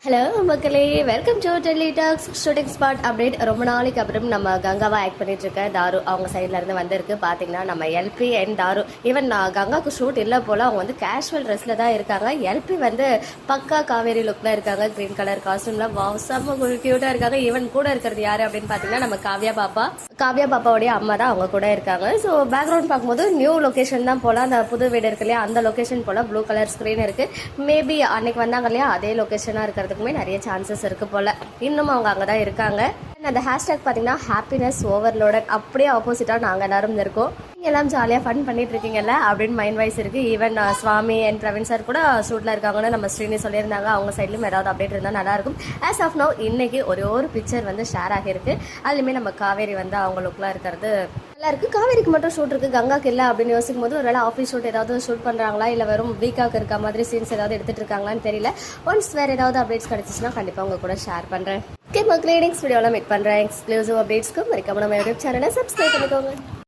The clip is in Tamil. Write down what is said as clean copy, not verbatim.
ஹலோ மக்களே, welcome to Delhi talks shooting spot update. ரொம்ப நாளைக்கு அப்புறம் நம்ம கங்காவா ஆக்ட் பண்ணிட்டு இருக்க தாரு அவங்க சைட்ல இருந்து வந்திருக்கு. பாத்தீங்கன்னா நம்ம LP and Tharu even கங்காவுக்கு shoot இல்லை போல, அவங்க வந்து கேஷுவல் ட்ரெஸ்ல தான் இருக்காங்க. எல்பி வந்து பக்கா காவேரி லுக்ல இருக்காங்க, கிரீன் கலர் காஸ்டியூம்ல. வாவ், செம்ம கியூட்டா இருக்காங்க. ஈவன் கூட இருக்கிறது யாரு அப்படின்னு பாத்தீங்கன்னா நம்ம காவ்யா பாப்பாவுடைய அம்மா தான் அவங்க கூட இருக்காங்க. ஸோ பேக்ரவுண்ட் பார்க்கும்போது நியூ லொகேஷன் தான் போல, அந்த புது வீடு இருக்கு இல்லையா, அந்த லொகேஷன் போல ப்ளூ கலர் ஸ்கிரீன் இருக்கு. மேபி அன்னைக்கு வந்தாங்க இல்லையா, அதே லொகேஷனா இருக்கிறது நிறைய சான்சஸ் இருக்கு போல. இன்னும் அவங்க அங்கதான் இருக்காங்க. அந்த ஹேஷ்டாக் பாத்தீங்கன்னா ஹாப்பினஸ் ஓவர்லோடட், அப்படியே ஆப்போசிட்டா நாங்க எல்லாரும் இருக்கோம். நீங்க எல்லாம் ஜாலியா ஃபன் பண்ணிட்டு இருக்கீங்கல்ல அப்படின்னு மைண்ட் வைஸ் இருக்கு. Even Swami and Praveen sir கூட ஷூட்ல இருக்காங்கன்னு நம்ம ஸ்ரீனி சொல்லியிருந்தாங்க. அவங்க சைட்லயும் ஏதாவது அப்டேட் இருந்தா நல்லா இருக்கும். ஆஸ் ஆஃப் நவ் இன்னைக்கு ஒரு பிக்சர் வந்து ஷேர் ஆகிருக்கு. அதுலயுமே நம்ம காவேரி வந்து அவங்க லுக்லாம் இருக்கிறது நல்லா இருக்கு. காவேரிக்கு மட்டும் ஷூட் இருக்கு, கங்காக்கு இல்லை அப்படின்னு யோசிக்கும் போது ஒருவேளை ஆஃபீஸ் ஷூட் ஏதாவது ஷூட் பண்றாங்களா, இல்லை வெறும் வீக்காக இருக்க மாதிரி சீன்ஸ் ஏதாவது எடுத்துட்டு இருக்காங்களான்னு தெரியல. ஒன்ஸ் வேற ஏதாவது அப்டேட்ஸ் கிடைச்சிச்சுன்னா கண்டிப்பா உங்க கூட ஷேர் பண்றேன். ஓகே மக்களே, நெக்ஸ்ட் வீடியோல மீட் பண்றேன். எக்ஸ்க்ளூசிவ் அப்டேட்ஸ்க்கு மறக்காம நம்ம யூடியூப் சேனலை சப்ஸ்கிரைப் பண்ணிக்கோங்க.